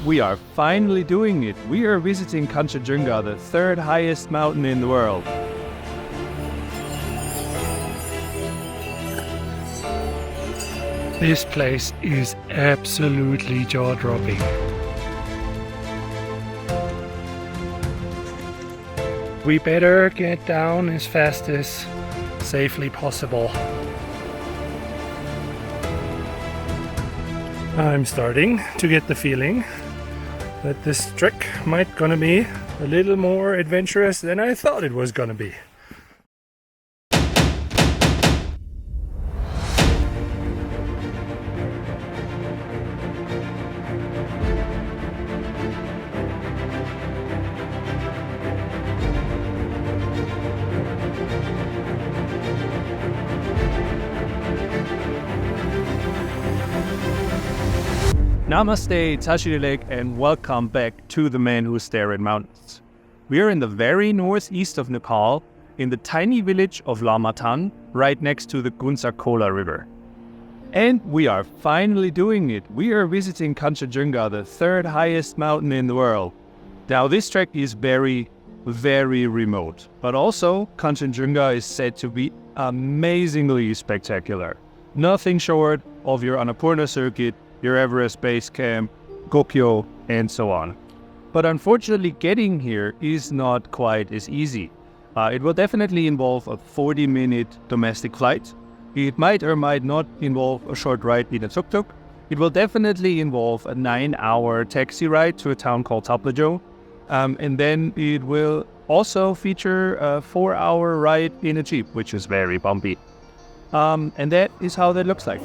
we are finally doing it. We are visiting Kangchenjunga, the third highest mountain in the world. This place is absolutely jaw-dropping. We better get down as fast as safely possible. I'm starting to get the feeling that this trek might gonna be a little more adventurous than I thought it was gonna be. Namaste, Tashilek, and welcome back to The Man Who Stare at Mountains. We are in the very northeast of Nepal, in the tiny village of Lamatar, right next to the Ghunsa River. And we are finally doing it. We are visiting Kangchenjunga, the third highest mountain in the world. Now this trek is very, very remote, but also Kangchenjunga is said to be amazingly spectacular. Nothing short of your Annapurna circuit, your Everest Base Camp, Gokyo, and so on. But unfortunately, getting here is not quite as easy. It will definitely involve a 40-minute domestic flight. It might or might not involve a short ride in a tuk-tuk. It will definitely involve a 9-hour taxi ride to a town called Taplejung. And then it will also feature a 4-hour ride in a jeep, which is very bumpy. And that is how that looks like.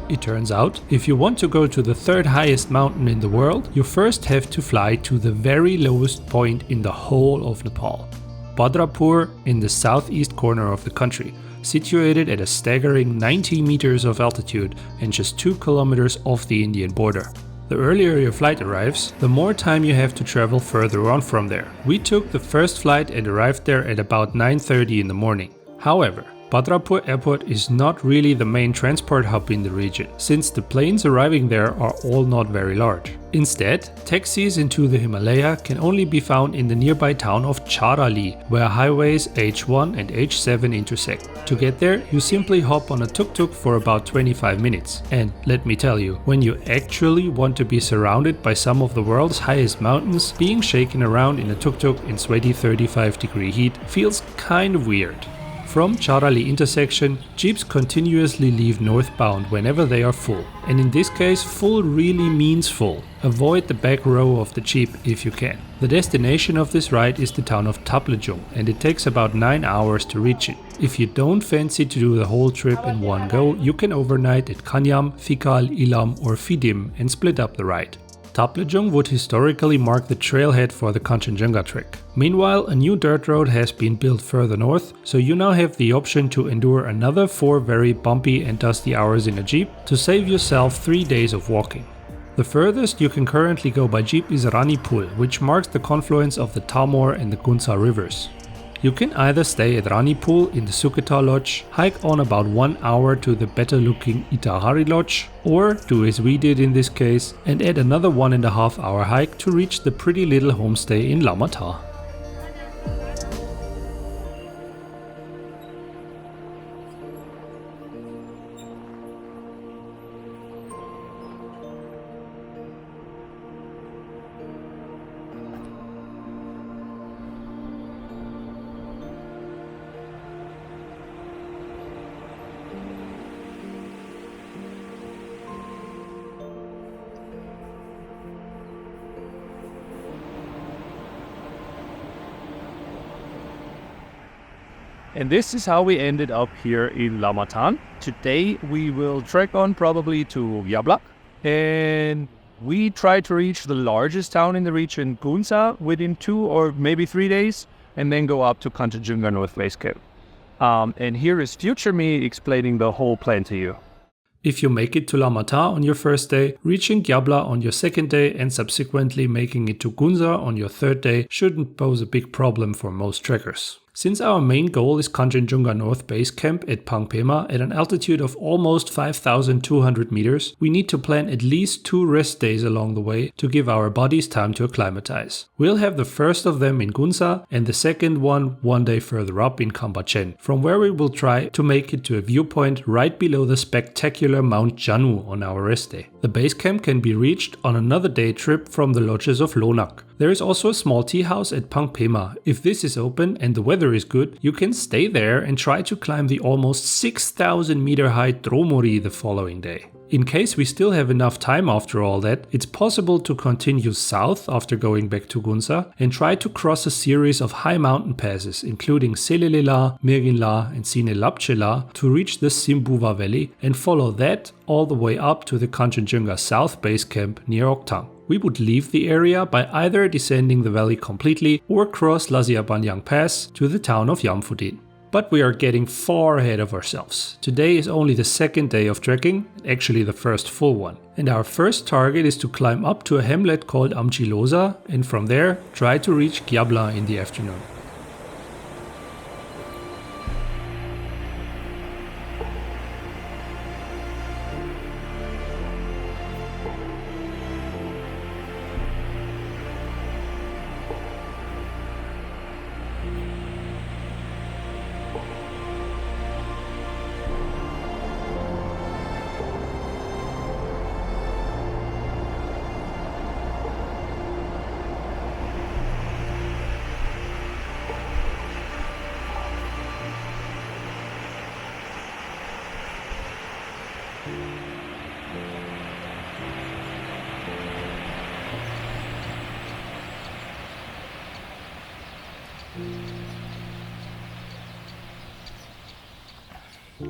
It turns out, if you want to go to the third highest mountain in the world, you first have to fly to the very lowest point in the whole of Nepal. Bhadrapur, in the southeast corner of the country, situated at a staggering 90 meters of altitude and just 2 kilometers off the Indian border. The earlier your flight arrives, the more time you have to travel further on from there. We took the first flight and arrived there at about 9:30 in the morning. However, Bhadrapur Airport is not really the main transport hub in the region, since the planes arriving there are all not very large. Instead, taxis into the Himalaya can only be found in the nearby town of Charali, where highways H1 and H7 intersect. To get there, you simply hop on a tuk-tuk for about 25 minutes. And let me tell you, when you actually want to be surrounded by some of the world's highest mountains, being shaken around in a tuk-tuk in sweaty 35-degree heat feels kind of weird. From Charali intersection, jeeps continuously leave northbound whenever they are full. And in this case, full really means full. Avoid the back row of the jeep if you can. The destination of this ride is the town of Taplejung, and it takes about 9 hours to reach it. If you don't fancy to do the whole trip in one go, you can overnight at Kanyam, Fikal, Ilam or Fidim and split up the ride. Taplejung would historically mark the trailhead for the Kangchenjunga Trek. Meanwhile, a new dirt road has been built further north, so you now have the option to endure another 4 very bumpy and dusty hours in a jeep to save yourself 3 days of walking. The furthest you can currently go by jeep is Ranipul, which marks the confluence of the Tamor and the Ghunsa rivers. You can either stay at Ranipul in the Suketa Lodge, hike on about 1 hour to the better looking Itahari Lodge, or do as we did in this case and add another 1.5 hour hike to reach the pretty little homestay in Lamatar. And this is how we ended up here in Lamatar. Today we will trek on probably to Ghyabla, and we try to reach the largest town in the region, Ghunsa, within 2 or maybe 3 days, and then go up to Kangchenjunga North Base Camp. And here is future me explaining the whole plan to you. If you make it to Lamatar on your first day, reaching Ghyabla on your second day and subsequently making it to Ghunsa on your third day shouldn't pose a big problem for most trekkers. Since our main goal is Kangchenjunga North Base Camp at Pangpema at an altitude of almost 5,200 meters, we need to plan at least 2 rest days along the way to give our bodies time to acclimatize. We'll have the first of them in Ghunsa and the second one day further up in Kambachen, from where we will try to make it to a viewpoint right below the spectacular Mount Jannu on our rest day. The base camp can be reached on another day trip from the lodges of Lonak. There is also a small tea house at Pangpema. If this is open and the weather is good, you can stay there and try to climb the almost 6,000 meter high Dromori the following day. In case we still have enough time after all that, it's possible to continue south after going back to Ghunsa and try to cross a series of high mountain passes including Selelela, Mirginla and Sinelapchela to reach the Simbuva Valley and follow that all the way up to the Kangchenjunga South Base Camp near Oktang. We would leave the area by either descending the valley completely or cross Laziabanyang Pass to the town of Yamfudin. But we are getting far ahead of ourselves. Today is only the second day of trekking, actually the first full one. And our first target is to climb up to a hamlet called Amchilosa and from there try to reach Ghyabla in the afternoon.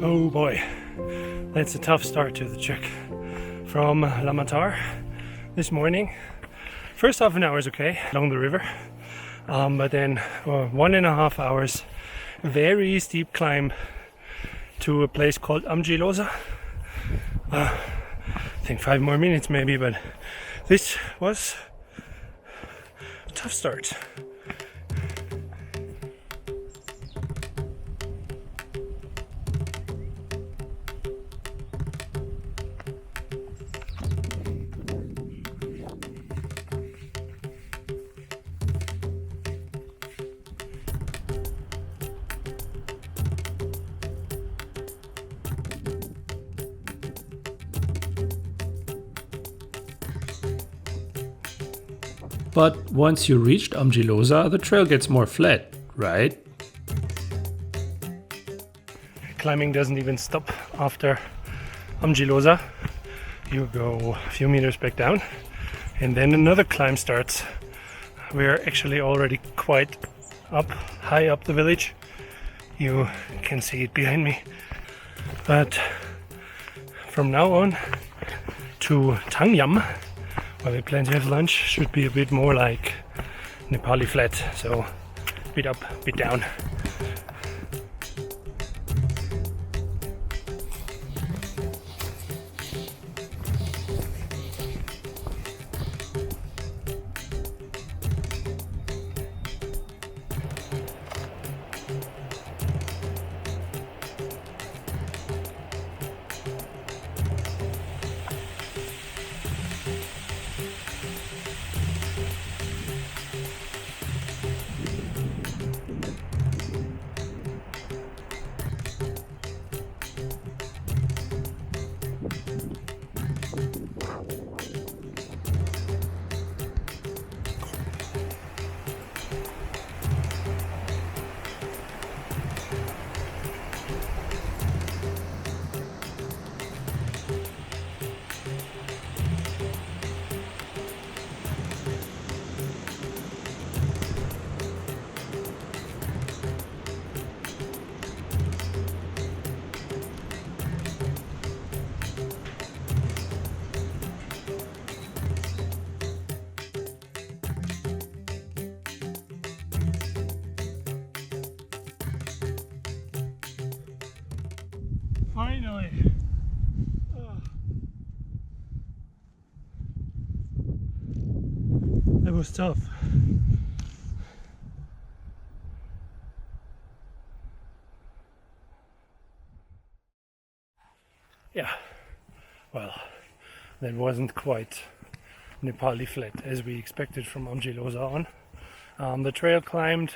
Oh boy, that's a tough start to the trek. From Lamatar this morning. First half an hour is okay along the river, but then 1.5 hours very steep climb to a place called Amchilosa. I think 5 more minutes maybe, but this was a tough start. But once you reached Amchilosa, the trail gets more flat, right? Climbing doesn't even stop after Amchilosa. You go a few meters back down and then another climb starts. We're actually already quite high up the village. You can see it behind me. But from now on to Tangyam, where we plan to have lunch, should be a bit more like Nepali flat, so bit up, bit down. Finally! That was tough. yeah, well, that wasn't quite Nepali flat as we expected from Amjiloza on. The trail climbed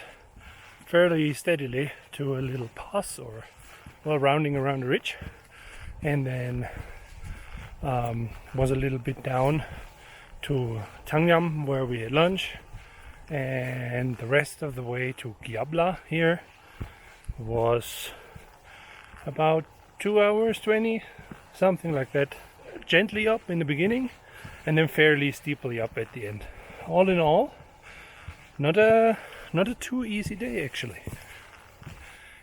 fairly steadily to a little pass, or well, rounding around a ridge, and then was a little bit down to Tangyam where we had lunch, and the rest of the way to Ghyabla here was about 2 hours 20, something like that, gently up in the beginning and then fairly steeply up at the end. All in all, not a too easy day actually.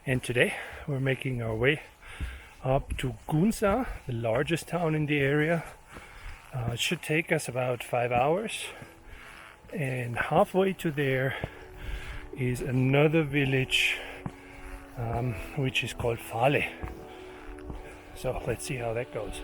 And today we're making our way up to Ghunsa, the largest town in the area. It should take us about 5 hours, and halfway to there is another village which is called Fale. So let's see how that goes.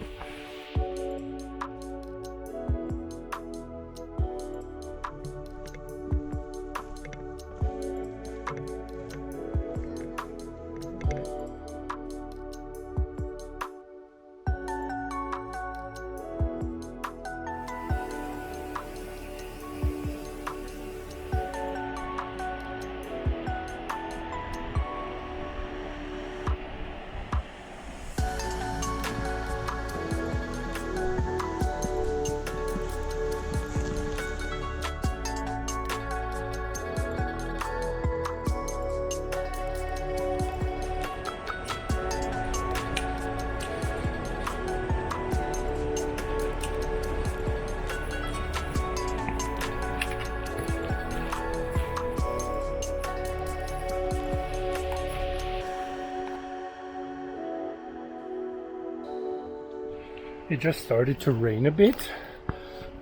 It just started to rain a bit.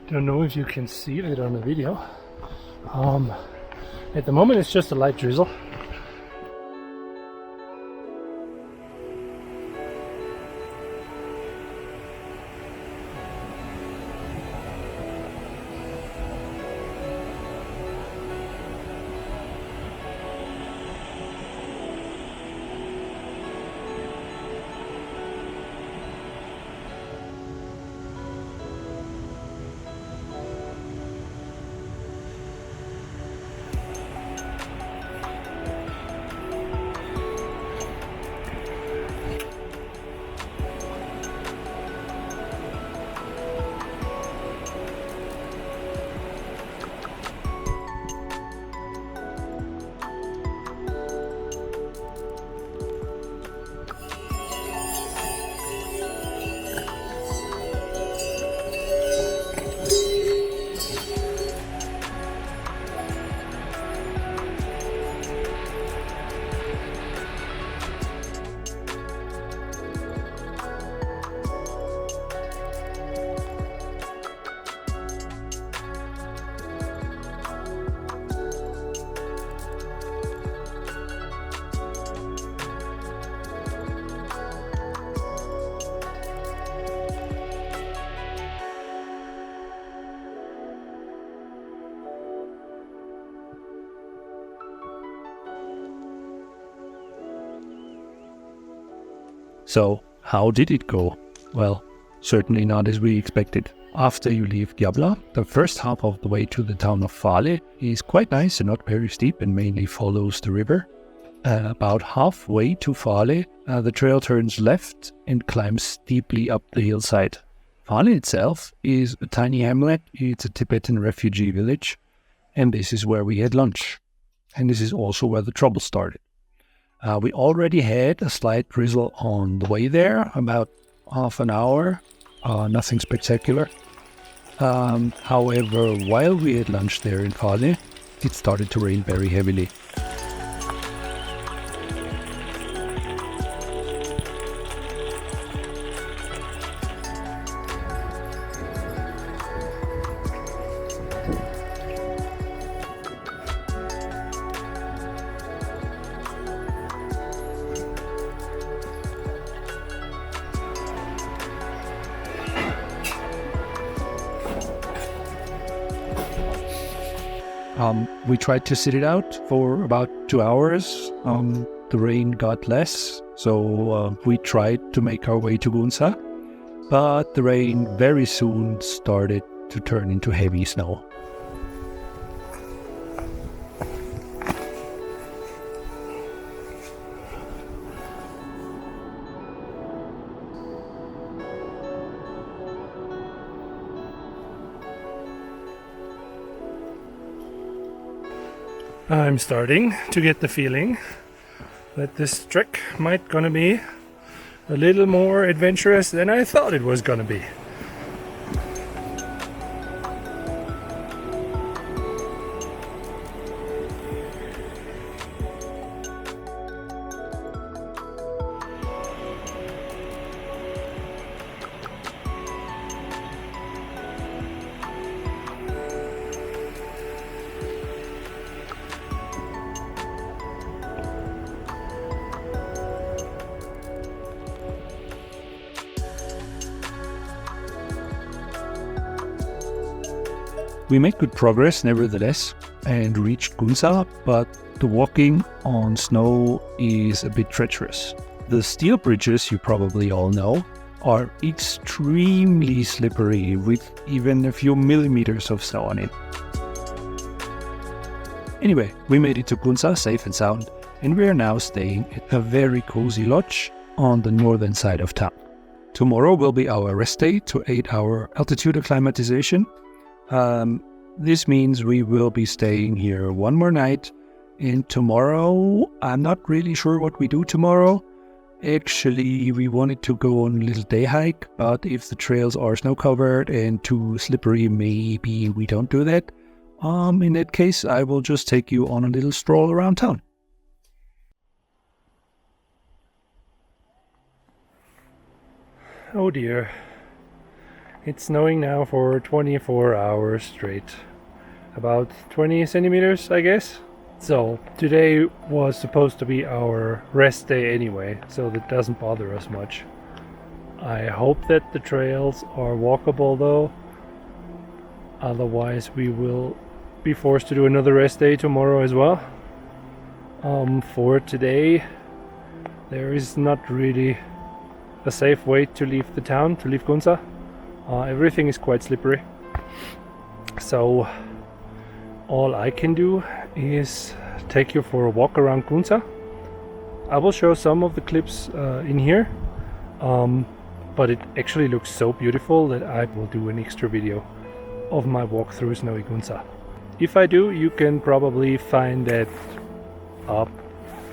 Don't know if you can see it on the video. At the moment it's just a light drizzle. So, how did it go? Well, certainly not as we expected. After you leave Ghyabla, the first half of the way to the town of Fale is quite nice and not very steep and mainly follows the river. About halfway to Fale, the trail turns left and climbs steeply up the hillside. Fale itself is a tiny hamlet. It's a Tibetan refugee village, and this is where we had lunch. And this is also where the trouble started. We already had a slight drizzle on the way there, about half an hour, nothing spectacular. However, while we had lunch there in Fale, it started to rain very heavily. We tried to sit it out for about 2 hours. The rain got less, so we tried to make our way to Ghunsa. but the rain very soon started to turn into heavy snow. I'm starting to get the feeling that this trek might gonna be a little more adventurous than I thought it was gonna be. We made good progress nevertheless and reached Ghunsa, but the walking on snow is a bit treacherous. The steel bridges, you probably all know, are extremely slippery with even a few millimeters of snow on it. Anyway, we made it to Ghunsa safe and sound, and we are now staying at a very cozy lodge on the northern side of town. Tomorrow will be our rest day to aid our altitude acclimatization. This means we will be staying here one more night, and tomorrow, I'm not really sure what we do tomorrow. Actually, we wanted to go on a little day hike, but if the trails are snow covered and too slippery, maybe we don't do that. In that case, I will just take you on a little stroll around town. Oh dear. It's snowing now for 24 hours straight. About 20 centimeters, I guess. So today was supposed to be our rest day anyway, so that doesn't bother us much. I hope that the trails are walkable though. Otherwise we will be forced to do another rest day tomorrow as well. For today, there is not really a safe way to leave the town, to leave Ghunsa. Everything is quite slippery, so all I can do is take you for a walk around Ghunsa. I will show some of the clips in here, but it actually looks so beautiful that I will do an extra video of my walk through snowy Ghunsa. If I do, you can probably find that up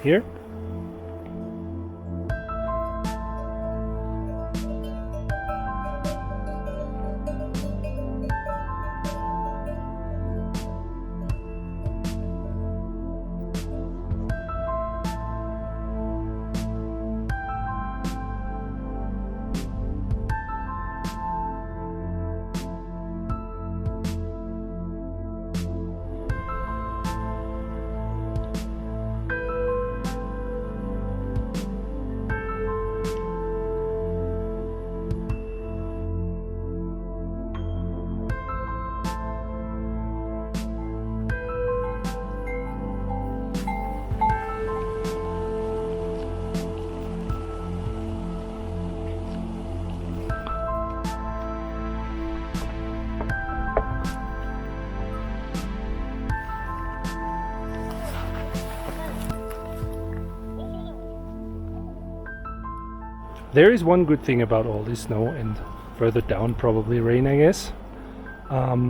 here. There is one good thing about all this snow, and further down probably rain, I guess.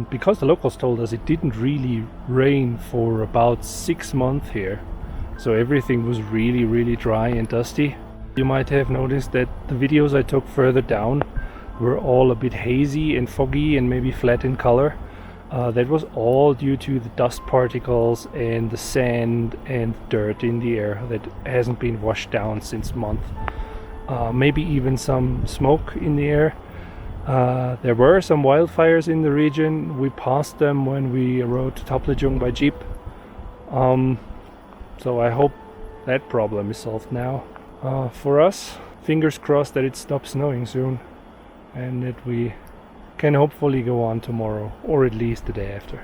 Because the locals told us it didn't really rain for about 6 months here, so everything was really dry and dusty. You might have noticed that the videos I took further down were all a bit hazy and foggy and maybe flat in color. That was all due to the dust particles and the sand and dirt in the air that hasn't been washed down since months. Maybe even some smoke in the air. There were some wildfires in the region. We passed them when we rode to Taplejung by jeep. So I hope that problem is solved now. For us, fingers crossed that it stops snowing soon and that we can hopefully go on tomorrow, or at least the day after.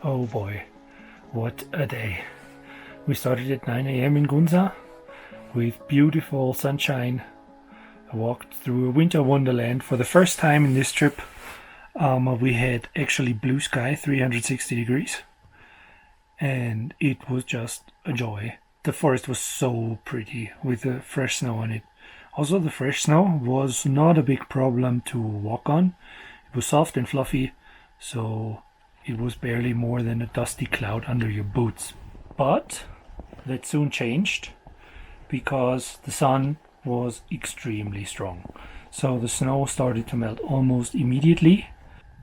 Oh boy, what a day. We started at 9 a.m. in Ghunsa with beautiful sunshine. I walked through a winter wonderland for the first time in this trip. We had actually blue sky, 360 degrees, and it was just a joy. The forest was so pretty with the fresh snow on it. Also, the fresh snow was not a big problem to walk on. It was soft and fluffy, so it was barely more than a dusty cloud under your boots. But that soon changed because the sun was extremely strong. So the snow started to melt almost immediately.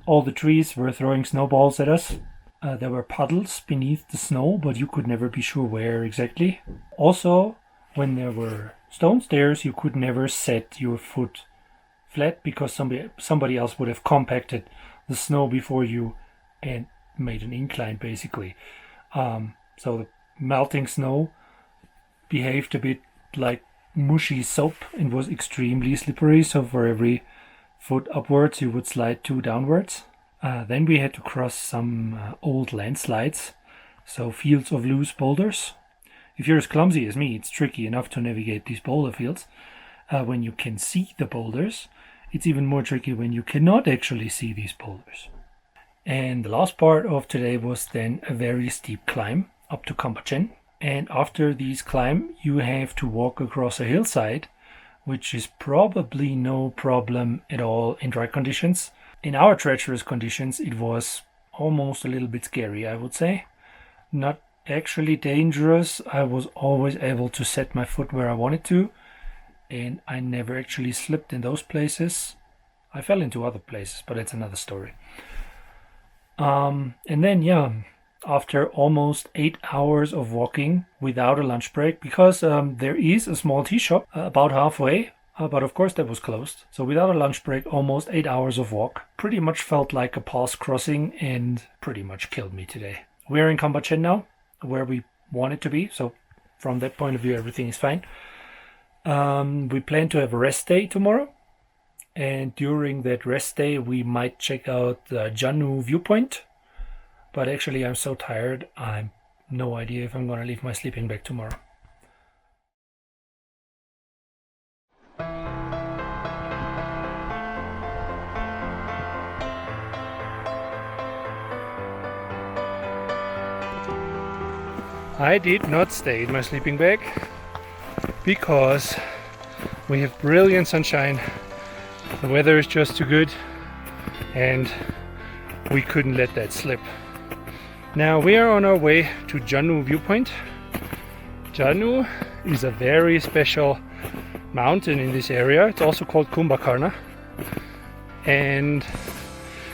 All the trees were throwing snowballs at us. There were puddles beneath the snow, but you could never be sure where exactly. Also, when there were stone stairs, you could never set your foot flat because somebody else would have compacted the snow before you and made an incline basically. So the melting snow behaved a bit like mushy soap and was extremely slippery, so for every foot upwards you would slide 2 downwards. Then we had to cross some old landslides, so fields of loose boulders. If you're as clumsy as me, it's tricky enough to navigate these boulder fields. When you can see the boulders, it's even more tricky when you cannot actually see these boulders. And the last part of today was then a very steep climb up to Kambachen. And after this climb, you have to walk across a hillside, which is probably no problem at all in dry conditions. In our treacherous conditions, it was almost a little bit scary, I would say. Not actually dangerous. I was always able to set my foot where I wanted to, and I never actually slipped in those places. I fell into other places, but it's another story. And then, after almost 8 hours of walking without a lunch break, because there is a small tea shop about halfway, but of course that was closed. So without a lunch break, almost 8 hours of walk. Pretty much felt like a pass crossing and pretty much killed me today. We're in Kambachen now, where we wanted to be. So from that point of view, everything is fine. We plan to have a rest day tomorrow. And during that rest day, we might check out the Jannu Viewpoint. But actually, I'm so tired, I have no idea if I'm going to leave my sleeping bag tomorrow. I did not stay in my sleeping bag because we have brilliant sunshine. The weather is just too good and we couldn't let that slip. Now we are on our way to Jannu Viewpoint. Jannu is a very special mountain in this area. It's also called Kambachen, and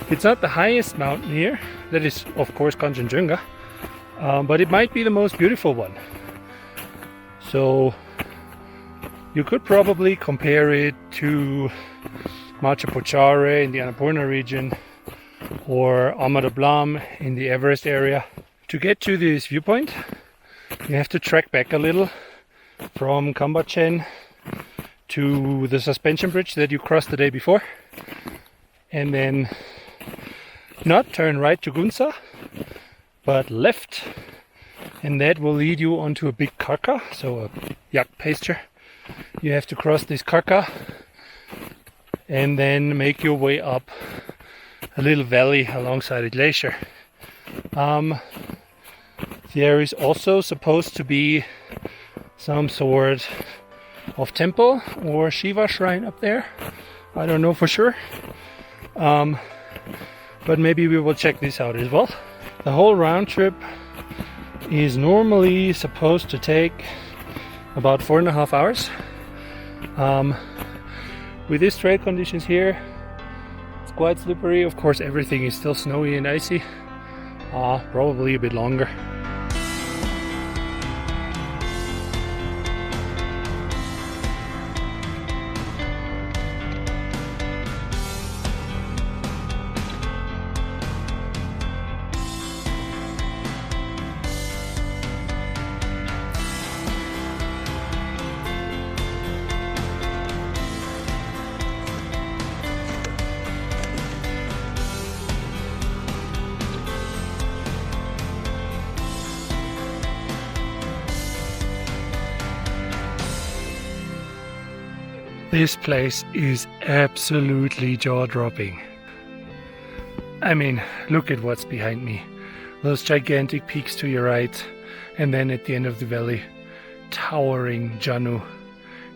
it's not the highest mountain here. That is of course Kangchenjunga, but it might be the most beautiful one. So you could probably compare it to Machu Picchu in the Annapurna region or Amada Blam in the Everest area. To get to this viewpoint, you have to trek back a little from Kambachen to the suspension bridge that you crossed the day before, and then not turn right to Ghunsa, but left, and that will lead you onto a big karka, so a yak pasture. You have to cross this karka and then make your way up a little valley alongside a glacier. There is also supposed to be some sort of temple or Shiva shrine up there. I don't know for sure, but maybe we will check this out as well. The whole round trip is normally supposed to take about 4.5 hours. With these trail conditions here, it's quite slippery. Of course, everything is still snowy and icy. Probably a bit longer. This place is absolutely jaw-dropping. I mean, look at what's behind me. Those gigantic peaks to your right, and then at the end of the valley, towering Jannu.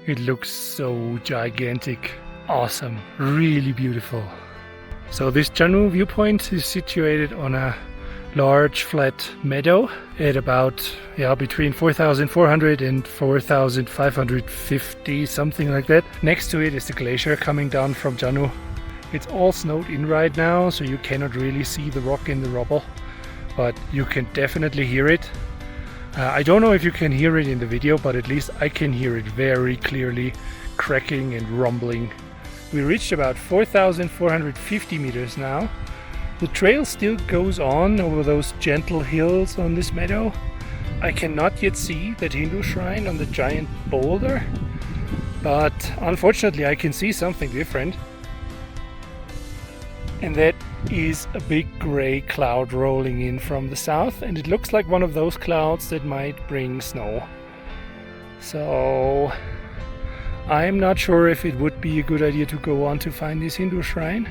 It looks so gigantic. Awesome, really beautiful. So this Jannu Viewpoint is situated on a large flat meadow at about between 4,400 and 4,550, something like that. Next to it is the glacier coming down from Jannu. It's all snowed in right now, so you cannot really see the rock in the rubble, but you can definitely hear it. I don't know if you can hear it in the video, but at least I can hear it very clearly, cracking and rumbling. We reached about 4,450 meters now. The trail still goes on over those gentle hills on this meadow. I cannot yet see that Hindu shrine on the giant boulder, but unfortunately I can see something different. And that is a big grey cloud rolling in from the south, and it looks like one of those clouds that might bring snow. So I'm not sure if it would be a good idea to go on to find this Hindu shrine,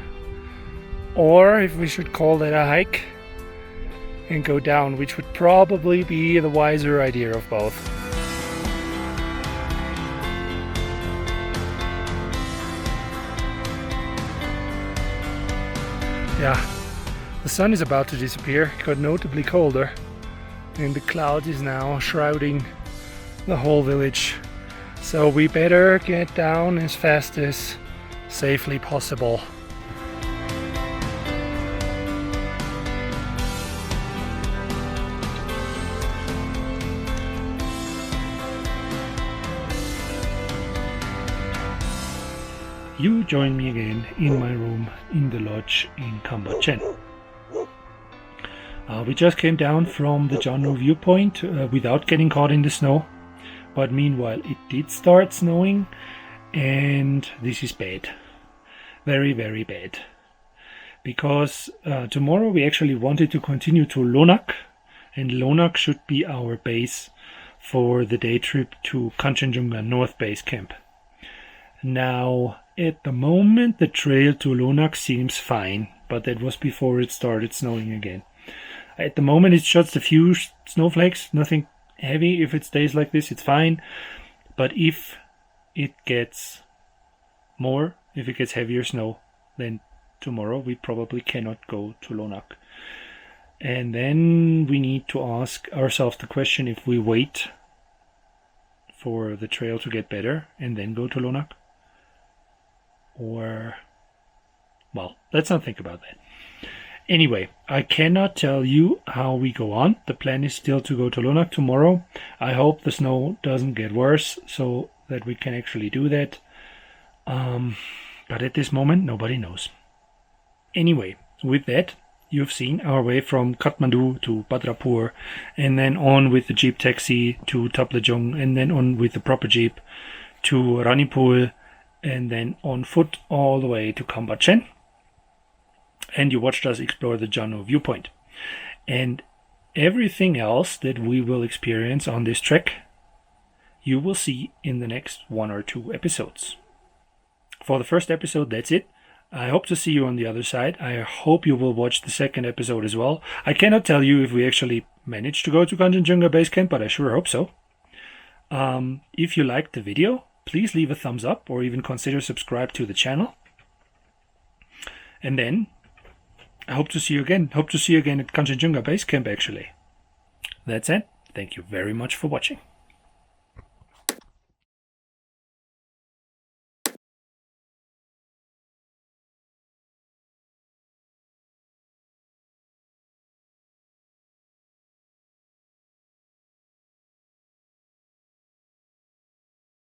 or if we should call that a hike and go down, which would probably be the wiser idea of both. Yeah, the sun is about to disappear. It got notably colder, and the cloud is now shrouding the whole village. So we better get down as fast as safely possible. You join me again in my room in the lodge in Kambachen. We just came down from the Jannu Viewpoint without getting caught in the snow, but meanwhile it did start snowing, and this is bad. Very, very bad. Because tomorrow we actually wanted to continue to Lonak, and Lonak should be our base for the day trip to Kangchenjunga North Base Camp. Now, at the moment, the trail to Lonak seems fine, but that was before it started snowing again. At the moment, it's just a few snowflakes, nothing heavy. If it stays like this, it's fine. But if it gets more, if it gets heavier snow, then tomorrow we probably cannot go to Lonak. And then we need to ask ourselves the question if we wait for the trail to get better and then go to Lonak. Or, well, let's not think about that. Anyway, I cannot tell you how we go on. The plan is still to go to Lonak tomorrow. I hope the snow doesn't get worse so that we can actually do that. But at this moment, nobody knows. Anyway, with that, you've seen our way from Kathmandu to Bhadrapur, and then on with the jeep taxi to Taplejung, and then on with the proper jeep to Ranipul, and then on foot all the way to Kambachen. And you watched us explore the Jannu Viewpoint. And everything else that we will experience on this trek, you will see in the next 1 or 2 episodes. For the first episode, that's it. I hope to see you on the other side. I hope you will watch the second episode as well. I cannot tell you if we actually managed to go to Kangchenjunga Base Camp, but I sure hope so. If you liked the video, please leave a thumbs up or even consider subscribe to the channel. And then I hope to see you again. Hope to see you again at Kangchenjunga Base Camp, actually. That's it. Thank you very much for watching.